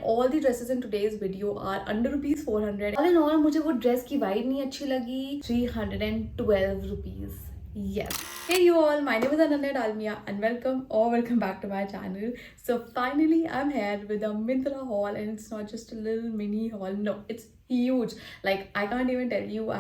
all the dresses in today's video are under rupees 400. All in all, मुझे वो dress की wide नहीं अच्छी लगी, 312 rupees. Yes. Hey you all, my name is Ananya Dalmia and welcome back to my channel. So finally I'm here with a Myntra haul, and it's not just a little mini haul. No, it's huge. Like I can't even tell you.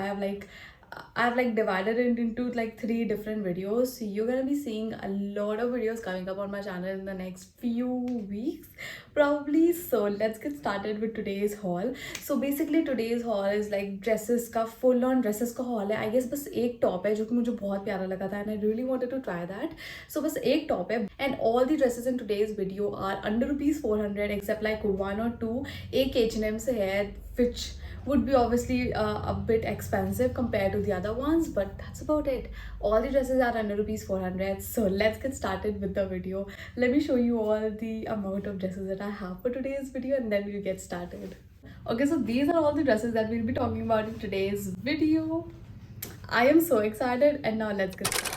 I've divided it into like 3 different videos. So you're gonna be seeing a lot of videos coming up on my channel in the next few weeks probably. So let's get started with today's haul. So basically today's haul is like dresses का full on dresses का haul है. I guess बस एक top है जो कि मुझे बहुत प्यारा लगा था and I really wanted to try that. So बस एक top है and all the dresses in today's video are under rupees 400 except like 1 or 2. एक H&M से है which would be obviously a bit expensive compared to the other ones, but that's about it. All the dresses are under rupees 400. So let's get started with the video. Let me show you all the amount of dresses that I have for today's video and then we'll get started. Okay, so these are all the dresses that we'll be talking about in today's video. I am so excited and now let's get started.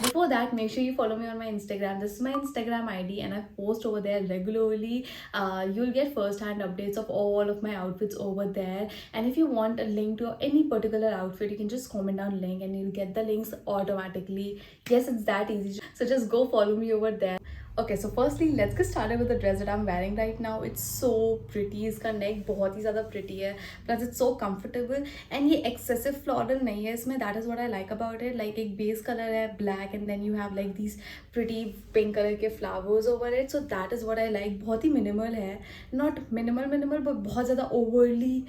Before that, make sure you follow me on my Instagram. This is my Instagram ID and I post over there regularly. You'll get first-hand updates of all of my outfits over there. And if you want a link to any particular outfit, you can just comment down link and you'll get the links automatically. Yes, it's that easy. So just go follow me over there. Okay, so firstly let's get started with the dress that I'm wearing right now. It's so pretty. इसका neck बहुत ही ज़्यादा pretty है. Plus it's so comfortable and ये excessive floral नहीं है इसमें. That is what I like about it. Like एक base color है black and then you have like these pretty pink color के flowers over it. So that is what I like. बहुत ही minimal है. Not minimal but बहुत ज़्यादा overly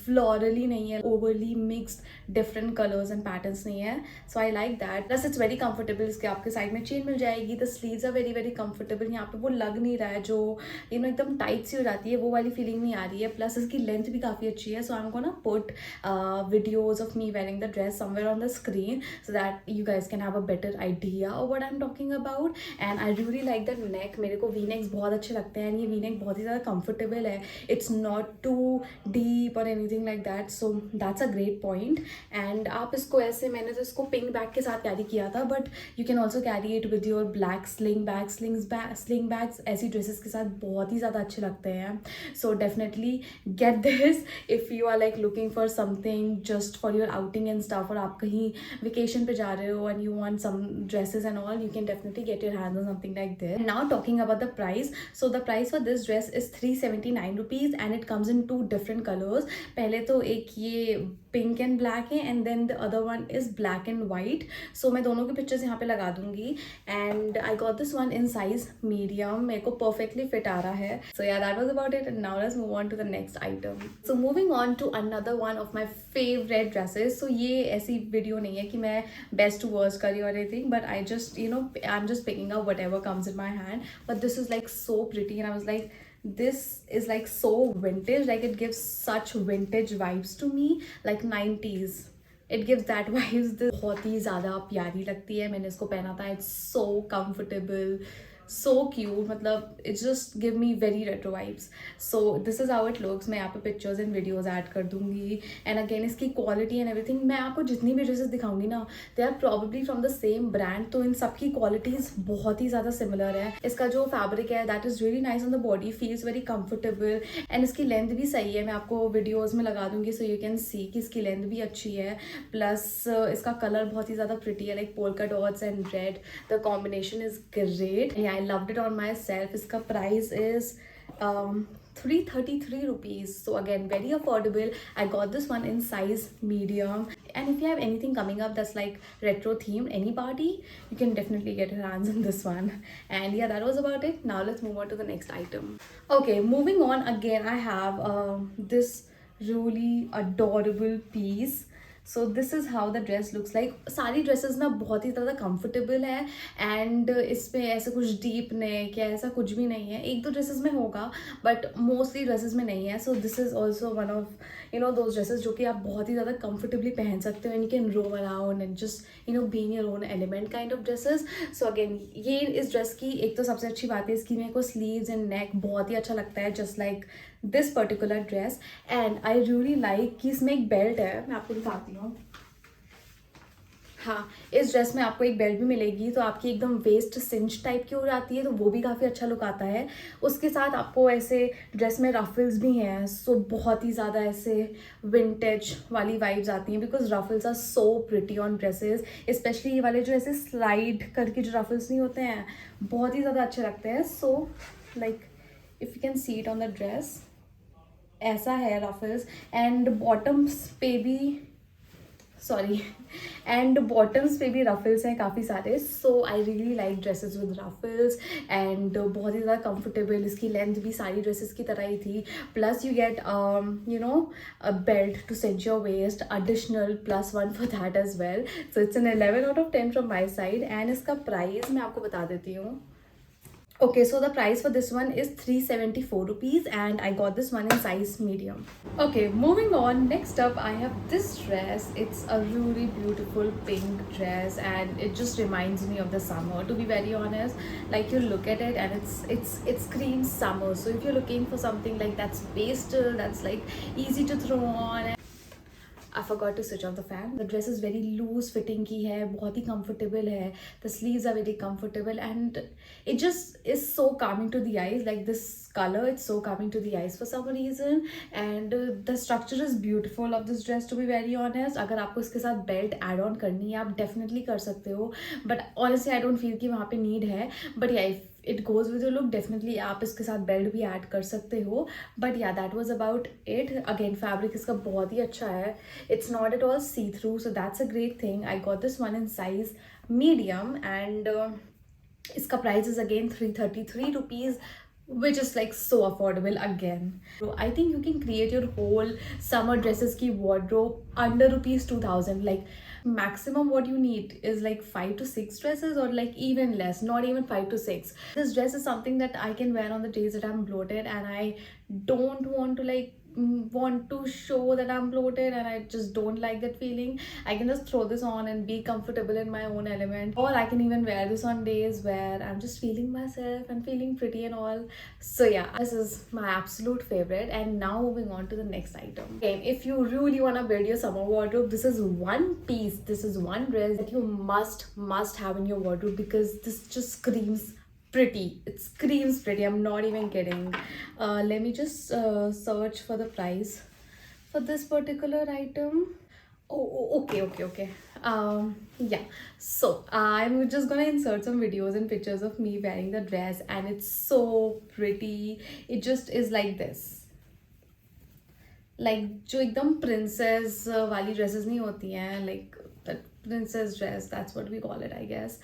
florally नहीं है. Overly mixed different colors and patterns नहीं है. So I like that. Plus it's very comfortable. इसके आपके साइड में chain मिल जाएगी. The sleeves are very comfortable. यहाँ पे वो लग नहीं रहा है जो एकदम टाइट सी हो जाती है, वो वाली फीलिंग नहीं आ रही है. प्लस इसकी लेंथ भी काफ़ी अच्छी है. So I am gonna put videos of me wearing the dress somewhere on the screen so that you guys can have a better idea of what I'm talking about. And I really like the neck. मेरे को V-necks बहुत अच्छे लगते हैं. ये V-neck बहुत ही ज़्यादा comfortable है. It's not too deep or anything like that. So that's a great point. And आप इसको ऐसे, मैंने तो इसको पिंक बैग के साथ कैरी किया था, but you can also carry it with your black sling bag. Sling bags ऐसी ड्रेसेस के साथ बहुत ही ज़्यादा अच्छे लगते हैं. So definitely get this if you are like looking for something just for your outing and stuff, और आप कहीं वेकेशन पे जा रहे हो and you want some dresses and all, you can definitely get your hands on something like this. Now talking about the price. So the price for this dress is 379 rupees and it comes in 2 different colours. पहले तो एक ये pink and black है and then the other one is black and white. सो मैं दोनों की pictures यहाँ पे लगा दूंगी. And I got this one in size medium. मेरे को perfectly fit आ रहा है. So yeah, that was about it and now let's move on to the next item. So moving on to another one of my favorite dresses. So ये ऐसी video नहीं है कि मैं best to worst करी or anything, but I just I'm just picking up whatever comes in my hand. But this is like so pretty and I was like, this is like so vintage. Like it gives such vintage vibes to me, like 90s. It gives that vibes. बहुत ही ज़्यादा प्यारी लगती है. मैंने इसको पहना था. It's so comfortable, so cute. मतलब it's just give me very retro vibes. So this is how it looks. मैं यहाँ पे pictures and videos add कर दूँगी. And again इसकी quality and everything, मैं आपको जितनी भी dresses दिखाऊंगी ना, they are probably from the same brand. तो इन सबकी qualities बहुत ही ज़्यादा similar है. इसका जो fabric है that is really nice on the body, feels very comfortable. And इसकी length भी सही है. मैं आपको videos में लगा दूँगी so you can see कि इसकी length भी अच्छी है. Plus इसका color बहुत ही ज़्यादा pretty है, like polka dots and red. The combination is great. Yeah, I loved it on myself. इसका price is 333 rupees. So again, very affordable. I got this one in size medium. And if you have anything coming up that's like retro themed, any party, you can definitely get your hands on this one. And yeah, that was about it. Now let's move on to the next item. Okay, moving on. Again, I have this really adorable piece. So this is how the dress looks like. सारी dresses ना बहुत ही ज़्यादा comfortable है and इसमें ऐसा कुछ deep neck या ऐसा कुछ भी नहीं है. एक दो ड्रेसेस में होगा बट मोस्टली ड्रेसेस में नहीं है. So this is also one of those dresses जो कि आप बहुत ही ज़्यादा कंफर्टेबली पहन सकते हो. And you can roam around and just be in your own element kind of dresses. So again ये इस ड्रेस की एक तो सबसे अच्छी बात है इसकी मेरे को स्लीव्स एंड नेक बहुत ही अच्छा लगता है, just like this particular dress. And I really like कि इसमें एक बेल्ट है. मैं आपको दिखाती हूँ. हाँ, इस ड्रेस में आपको एक बेल्ट भी मिलेगी, तो आपकी एकदम वेस्ट सिंच टाइप की हो जाती है, तो वो भी काफ़ी अच्छा लुक आता है। उसके साथ आपको ऐसे ड्रेस में रफल्स भी हैं, सो बहुत ही ज़्यादा ऐसे विंटेज वाली वाइब्स आती हैं, because ruffles are so pretty on dresses, specially ये वाले जो ऐसे स्लाइड करके जो रफल्स नहीं होते हैं, बहुत ही ज़्यादा अच्छे लगते हैं। So like if you can see it on the dress, ऐसा है रफल्स, एंड बॉटम्स पे भी सॉरी एंड बॉटम्स पे भी रफल्स हैं काफ़ी सारे। So I really like dresses with ruffles, and बहुत ही ज़्यादा कंफर्टेबल, इसकी लेंथ भी सारी ड्रेसेस की तरह ही थी। Plus you get you know a belt to cinch your waist, additional +1 for that as well. So it's an 11 out of 10 from my side, and इसका प्राइस मैं आपको बता देती हूँ। Okay, so the price for this one is 374 rupees, and I got this one in size medium. Okay, moving on. Next up, I have this dress. It's a really beautiful pink dress, and it just reminds me of the summer. To be very honest, like you look at it, and it screams summer. So if you're looking for something like that's pastel, that's like easy to throw on. I forgot to switch off the fan. The dress is very loose fitting की है, बहुत ही comfortable है. The sleeves are very comfortable, and it just is so calming to the eyes. Like this color, it's so calming to the eyes for some reason. And the structure is beautiful of this dress, to be very honest. अगर आपको इसके साथ belt add on करनी है, आप definitely कर सकते हो. But honestly, I don't feel कि वहाँ पे need है. But yeah, if it goes with your look, definitely आप इसके साथ बेल्ट भी ऐड कर सकते हो. But yeah that was about it. Again fabric इसका बहुत ही अच्छा है, it's not at all see through, so that's a great thing. I got this one in size medium, and इसका price is again 333 rupees, which is like so affordable again. So I think you can create your whole summer dresses ki wardrobe under rupees 2000. Like maximum what you need is like 5 to 6 dresses, or like even less, not even 5 to 6. This dress is something that I can wear on the days that I'm bloated and I don't want to want to show that I'm bloated, and I just don't like that feeling. I can just throw this on and be comfortable in my own element, or I can even wear this on days where I'm just feeling myself and feeling pretty and all. So yeah, this is my absolute favorite. And now moving on to the next item. Okay, if you really want to build your summer wardrobe, this is one piece, this is one dress that you must have in your wardrobe, because this just screams pretty. It screams pretty, I'm not even kidding. Let me just search for the price for this particular item. Okay. Yeah, so I'm just gonna insert some videos and pictures of me wearing the dress, and it's so pretty. It just is like this, like जो एकदम princess वाली dresses नहीं होती हैं, like that princess dress, that's what we call it, I guess.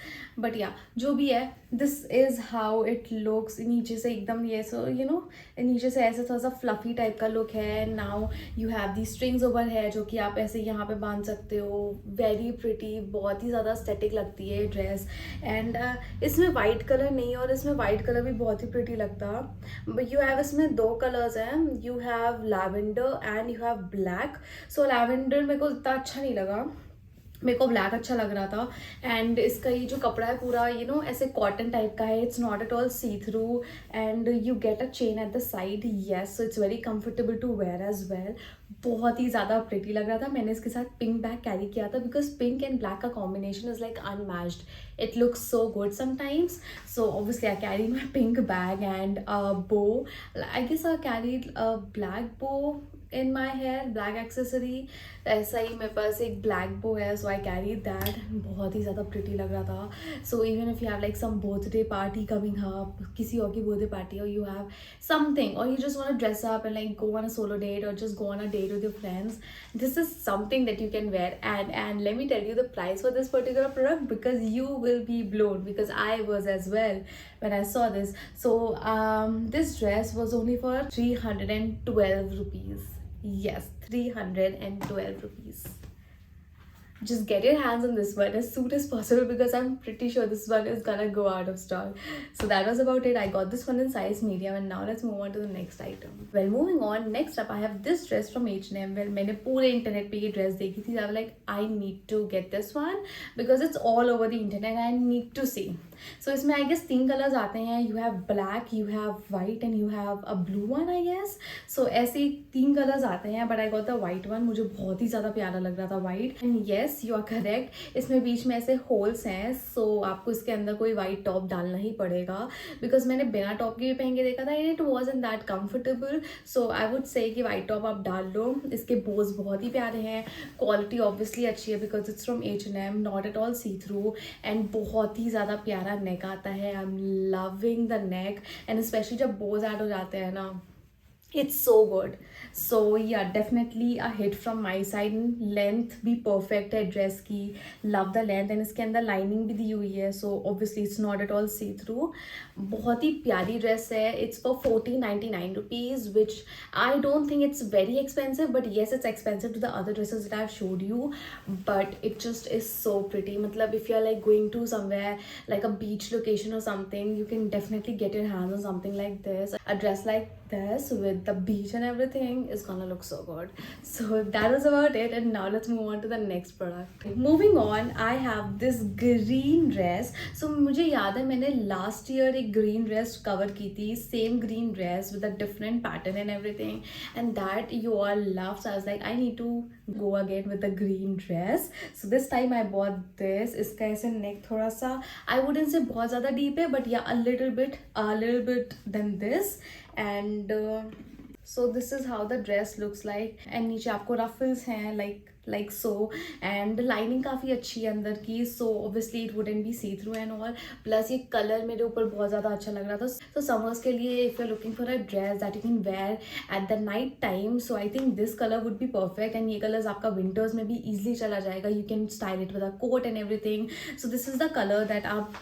But yeah, जो भी है, this is how it looks. नीचे से एकदम ये so you know, नीचे से ऐसे थोड़ा सा fluffy टाइप का look है. Now you have these strings over here जो कि आप ऐसे यहाँ पे बांध सकते हो. Very pretty, बहुत ही ज़्यादा aesthetic लगती है dress. And इसमें white color नहीं, और इसमें white color भी बहुत ही pretty लगता. But you have इसमें दो colors हैं. You have lavender and you have black. So lavender मेरे को इतना अच्छा नहीं लगा, मेरे को ब्लैक अच्छा लग रहा था. एंड इसका ये जो कपड़ा है पूरा यू नो ऐसे कॉटन टाइप का है. It's not at all see through, and you get a chain at the side. Yes, so it's very comfortable to wear as well. बहुत ही ज़्यादा प्रिटी लग रहा था. मैंने इसके साथ पिंक बैग कैरी किया था, बिकॉज पिंक एंड ब्लैक का combination is like unmatched. It looks so good sometimes. So obviously I carried my pink bag and a bow. I guess I carried a black bow in my hair, black accessory. ऐसा ही मेरे पास एक black bow है, so I carried that. बहुत ही ज़्यादा pretty लग रहा था. So even if you have like some birthday party coming up, किसी और की birthday party, or you have something, or you just want to dress up and like go on a solo date, or just go on a date with your friends, this is something that you can wear. And let me tell you the price for this particular product, because you will be blown, because I was as well when I saw this. So this dress was only for 312 rupees. Yes, 312 rupees. Just get your hands on this one as soon as possible, because I'm pretty sure this one is gonna go out of stock. So that was about it. I got this one in size medium, and now let's move on to the next item. Well, moving on, next up I have this dress from H&M. Well, मैंने पूरे internet पे ये dress देखी थी. I was like, I need to get this one because it's all over the internet. I need to see. सो इसमें I guess 3 colours आते हैं. You have black, you have white and you have a blue one I guess. So ऐसे 3 colours आते हैं, but I got the white one. मुझे बहुत ही ज़्यादा प्यारा लग रहा था white. And yes, you are correct, इसमें बीच में ऐसे होल्स हैं. सो आपको इसके अंदर कोई वाइट टॉप डालना ही पड़ेगा, बिकॉज मैंने बिना टॉप के भी पहन के देखा था and it was in that comfortable. So I would say कि वाइट टॉप आप डाल लो. इसके बोज बहुत ही प्यारे हैं. क्वालिटी ऑब्वियसली अच्छी है because it's from H&M, not at all see through. And बहुत ही ज़्यादा प्यारा नेक आता है. I am loving the neck and specially जब बोज ऐड हो जाते हैं ना, it's so good. So yeah, definitely a hit from my side. Length भी perfect है ड्रेस की. love the length. and इसके अंदर लाइनिंग भी दी हुई है, so obviously it's not at all see through. बहुत ही प्यारी ड्रेस है. it's for 1499 rupees, which I don't think it's very expensive, but yes, it's expensive to the other dresses that I've showed you, but it just is so pretty. मतलब if you're like going to somewhere like a beach location or something, you can definitely get your hands on something like this. A dress like this with the beach and everything is gonna look so good. So that was about it, and now let's move on to the next product. Moving on, I have this green dress. So मुझे याद है मैंने last year एक green dress cover की थी, same green dress with a different pattern and everything, and that you all loved. So I was like, I need to go again with the green dress. So this time I bought this. इसका ऐसे neck थोड़ा सा, I wouldn't say बहुत ज़्यादा deep है, but yeah, a little bit than this. And so this is how the dress looks like. and नीचे आपको ruffles हैं like so, and lining काफ़ी अच्छी है अंदर की, so obviously it wouldn't be see through and all. plus ये color मेरे ऊपर बहुत ज़्यादा अच्छा लग रहा था. so summers के लिए if you're looking for a dress that you can wear at the night time, so I think this color would be perfect. and ये colors आपका winters में भी easily चला जाएगा. you can style it with a coat and everything. so this is the color that आप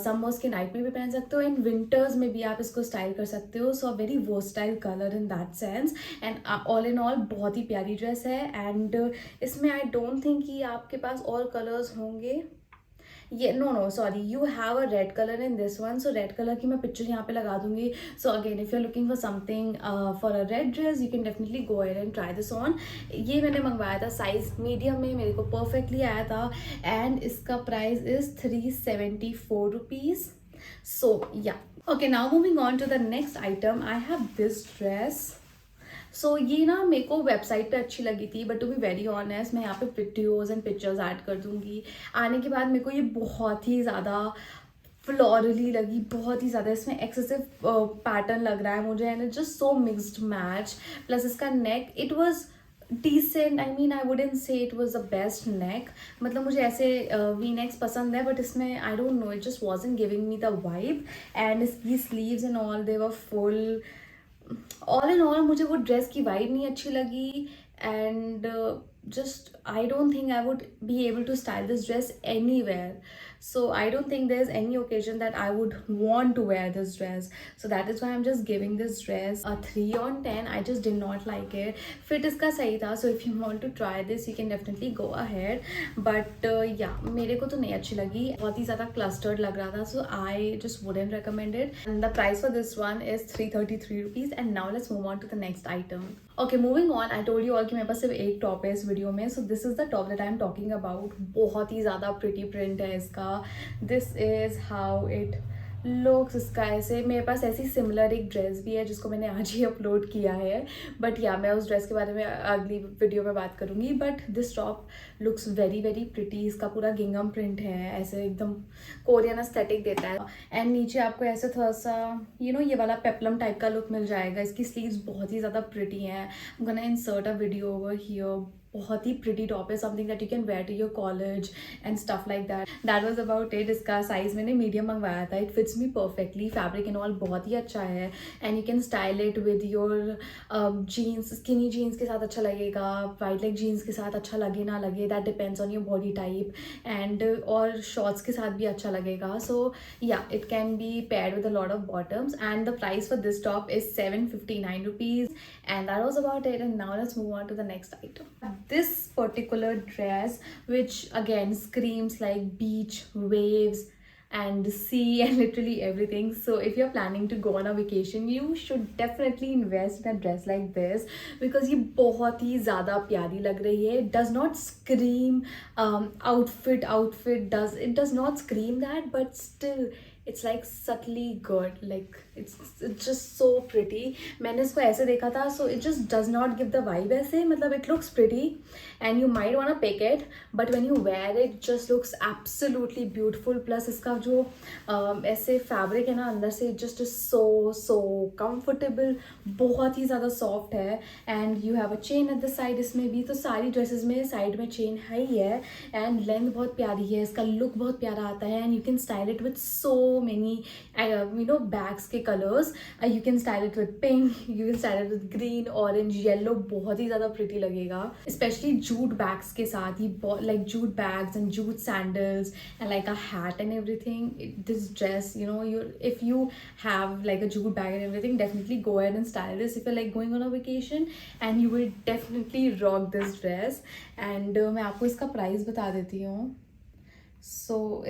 summers के night में भी पहन सकते हो and winters में भी आप इसको style कर सकते हो. so a very versatile color in that sense. and all in all बहुत ही प्यारी dress है. and इसमें आई डोंट थिंक कि आपके पास और कलर्स होंगे. Yeah no sorry, you have a red colour in this one. So red colour की मैं पिक्चर यहाँ पे लगा दूंगी. So again if you are looking for something for a red dress, you can definitely go ahead and try this on. ये मैंने मंगवाया था साइज मीडियम में, मेरे को परफेक्टली आया था. एंड इसका price is 374 rupees. So yeah okay, now moving on to the next item. I have this dress. So ये ना मेरे को वेबसाइट पे अच्छी लगी थी, but to be very honest मैं यहाँ पे वीडियोज़ एंड पिक्चर्स ऐड कर दूँगी. आने के बाद मेरे को ये बहुत ही ज़्यादा फ्लोरली लगी, बहुत ही ज़्यादा. इसमें एक्सेसिव पैटर्न लग रहा है मुझे and it just so mixed match. Plus इसका neck, it was decent. I mean, I wouldn't say it was the best neck. मतलब मुझे ऐसे V necks पसंद है, but इसमें I don't know, it just wasn't giving me the vibe. and इसकी sleeves and all, they were full. all in all मुझे वो dress की वाइब नहीं अच्छी लगी. And just I don't think I would be able to style this dress anywhere. So I don't think there's any occasion that I would want to wear this dress. So that is why I'm just giving this dress a 3 on 10. I just did not like it. Fit इसका सही था. So if you want to try this, you can definitely go ahead. But yeah, मेरे को तो नहीं अच्छी लगी. बहुत ही ज़्यादा clustered लग रहा था. So I just wouldn't recommend it. And the price for this one is 333 rupees. And now let's move on to the next item. Okay, moving on. I told you all कि मेरे पास सिर्फ एक top है इस video में. So this is the top that I am talking about. बहुत ही ज़्यादा pretty print है इसका. This is how it looks. इसका ऐसे मेरे पास ऐसी सिमिलर एक ड्रेस भी है जिसको मैंने आज ही अपलोड किया है. बट या मैं उस ड्रेस के बारे में अगली वीडियो में बात करूँगी. But this top looks very very pretty. इसका पूरा गिंगम प्रिंट है, ऐसे एकदम कोरियन एस्थेटिक देता है. एंड नीचे आपको ऐसे थोड़ा सा ये वाला पेप्लम टाइप का लुक मिल जाएगा. इसकी स्लीव्स बहुत ही ज़्यादा प्रिटी हैं. I am gonna insert a video over here. बहुत ही प्रिटी टॉप है, something that you can wear to your college and stuff like that. That was about it. इसका साइज मैंने मीडियम मंगवाया था. It fits me perfectly. Fabric and all बहुत ही अच्छा है. And you can style it with your jeans. Skinny jeans के साथ अच्छा लगेगा, वाइड लेग जीन्स के साथ अच्छा लगे ना लगे, that depends on your body type. And और शॉर्ट्स के साथ भी अच्छा लगेगा. सो या, it can be paired with a lot of bottoms. And the price for this top is 759 rupees. And that was about it. And now let's move on to the next item. This particular dress, which again screams like beach waves, and sea and literally everything. So if you're planning to go on a vacation, you should definitely invest in a dress like this because ये बहुत ही ज़्यादा प्यारी लग रही है. It does not scream outfit does not scream that, but still it's like subtly good. Like it's just so pretty. मैंने इसको ऐसे देखा था, so it just does not give the vibe ऐसे. मतलब it looks pretty and you might wanna pick it, but when you wear it just looks absolutely beautiful. Plus इसका जो ऐसे fabric है ना अंदर से, it just is so comfortable. बहुत ही ज़्यादा soft है and you have a chain at the side. इसमें भी तो सारी dresses में side में chain है ही है and length बहुत प्यारी है. इसका look बहुत प्यारा आता है and you can style it with so many bags के colors. You can style it with pink, you can style it with green, orange, yellow. बहुत ही ज़्यादा pretty लगेगा, especially jute bags के साथ. ये like jute bags and jute sandals and like a hat and everything. This dress, if you have like a jute bag and everything, definitely go ahead and style this if you're like going on a vacation, and you will definitely rock this dress. And मैं आपको इसका price बता देती हूँ. So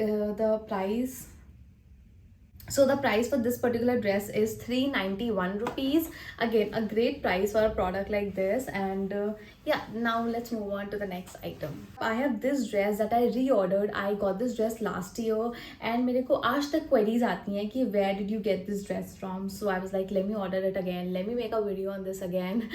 the price for this particular dress is 391 rupees. Again, a great price for a product like this. And yeah, now let's move on to the next item. I have this dress that I reordered. I got this dress last year and मेरे को आज तक queries आती हैं कि where did you get this dress from? So I was like, let me order it again, let me make a video on this again.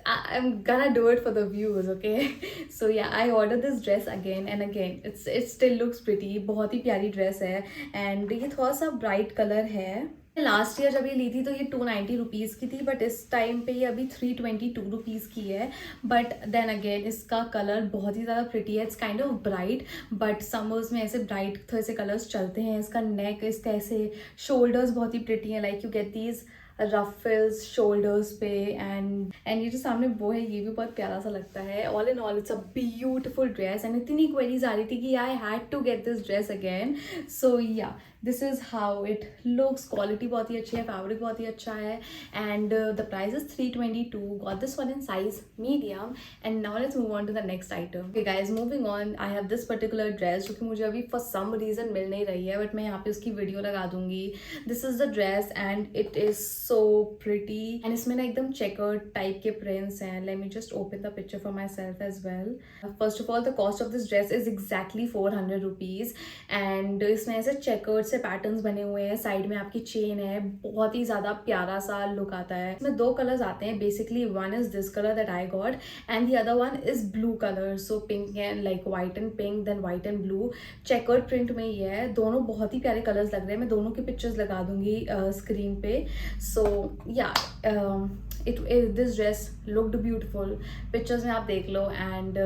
I'm gonna do it for the views, okay? So yeah, I ordered this dress again and again. It still looks pretty. बहुत ही प्यारी dress है and ये थोड़ा सा bright color है. Last year जब ये ली थी तो ये 290 रुपीज़ की थी, बट इस टाइम पे ये अभी 322 रुपीज़ की है. बट देन अगेन इसका कलर बहुत ही ज़्यादा प्रिटी है. It's kind of bright, but summers में ऐसे ब्राइट थोड़े से कलर्स चलते हैं. इसका नेक, इसका ऐसे शोल्डर्स बहुत ही प्रिटी हैं. Like you get these ruffles shoulders पे एंड ये जो सामने वो है ये भी बहुत प्यारा सा लगता है. All in all it's a beautiful dress and इतनी क्वेरीज आ रही थी कि I had to get this dress again. So yeah this is how it looks. Quality बहुत ही अच्छी है, फैब्रिक बहुत ही अच्छा है and the price is 322. Got this one in size medium. And now let's move on to the next item. Okay guys, moving on, I have this particular dress जो कि मुझे अभी फॉर सम रीज़न मिल नहीं रही है, but मैं यहाँ पे उसकी वीडियो लगा दूंगी. This is the dress and it is so pretty and इसमें ना एकदम checkered type के prints हैं. Let me just open the picture for myself as well. First of all, the cost of this dress is exactly 400 rupees and इसमें ऐसे checkered से patterns बने हुए हैं. साइड में आपकी chain है. बहुत ही ज़्यादा प्यारा सा look आता है. इसमें दो कलर्स आते हैं basically. One is this color that I got and the other one is blue color. So pink and like white and pink, then white and blue. Checkered print में ही है. दोनों बहुत ही प्यारे कलर्स लग रहे हैं. मैं दोनों की पिक्चर्स लगा दूंगी स्क्रीन पे. So yeah, this dress looked beautiful. Pictures में आप देख लो and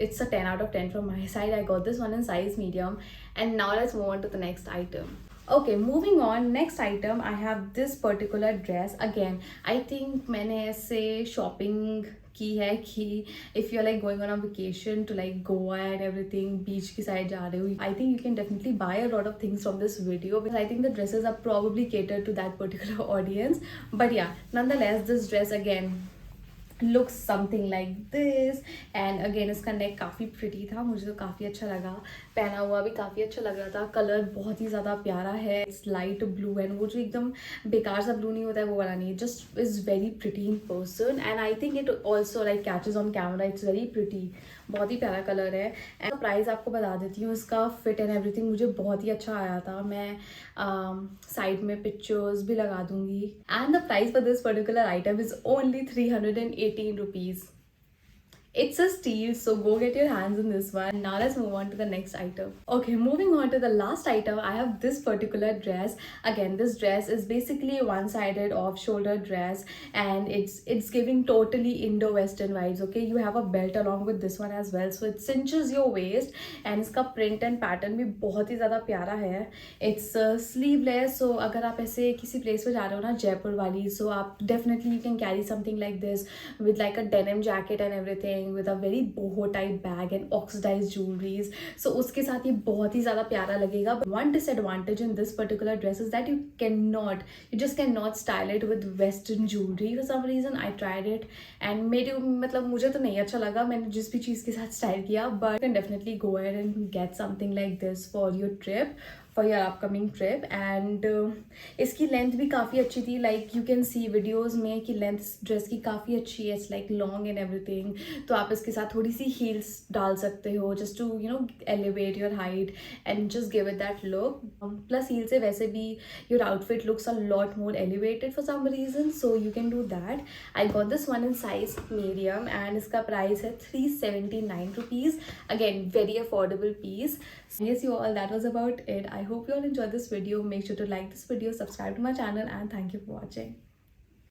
it's a 10 out of 10 from my side. I got this one in size medium. And now let's move on to the next item. Okay, moving on, next item, I have this particular dress. Again, I think मैंने ऐसे shopping की है कि if you're like going on a vacation to like Goa and everything, beach की side जा रहे हो, I think you can definitely buy a lot of things from this video because I think the dresses are probably catered to that particular audience. But yeah, nonetheless, this dress again looks something like this and again इसका नेक काफ़ी pretty था. मुझे तो काफ़ी अच्छा लगा. पहना हुआ भी काफ़ी अच्छा लग रहा था. कलर बहुत ही ज़्यादा प्यारा है. इट्स लाइट ब्लू एंड वो जो एकदम बेकार सा ब्लू नहीं होता है वो वाला नहीं. Just is very pretty in person and I think it also like catches on camera. It's very pretty. बहुत ही प्यारा कलर है. एंड प्राइस आपको बता देती हूँ. इसका फिट एंड एवरीथिंग मुझे बहुत ही अच्छा आया था. मैं साइड में पिक्चर्स भी लगा दूंगी. And the price for this particular item is only 318 rupees. It's a steal, so go get your hands on this one. Now let's move on to the next item. Okay, moving on to the last item, I have this particular dress. Again, this dress is basically a one-sided off-shoulder dress and it's giving totally Indo-Western vibes. Okay, you have a belt along with this one as well, so it cinches your waist and इसका print and pattern भी बहुत ही ज़्यादा प्यारा है. It's sleeveless, so अगर आप ऐसे किसी place पे जा रहे हो ना जयपुर वाली, so आप definitely you can carry something like this with like a denim jacket and everything. everything with a very boho type bag and oxidized jewelries. So उसके साथ ये बहुत ही ज़्यादा प्यारा लगेगा. But one disadvantage in this particular dress is that you just cannot style it with western jewelry. For some reason I tried it and मुझे तो नहीं अच्छा लगा मैंने जिस भी चीज़ के साथ स्टाइल किया. But you can definitely go ahead and get something like this for your trip, for your upcoming trip. And इसकी लेंथ भी काफ़ी अच्छी थी. Like you can see videos में कि लेंथ ड्रेस की काफ़ी अच्छी है. It's like long and everything. तो आप इसके साथ थोड़ी सी हील्स डाल सकते हो just to elevate your height and just give it that look. Plus heel से वैसे भी your outfit looks a lot more elevated for some reason, so you can do that. I got this one in size medium and इसका price है 379 rupees. Again, very affordable piece. Yes, you all, that was about it. I hope you all enjoyed this video. Make sure to like this video, subscribe to my channel, and thank you for watching.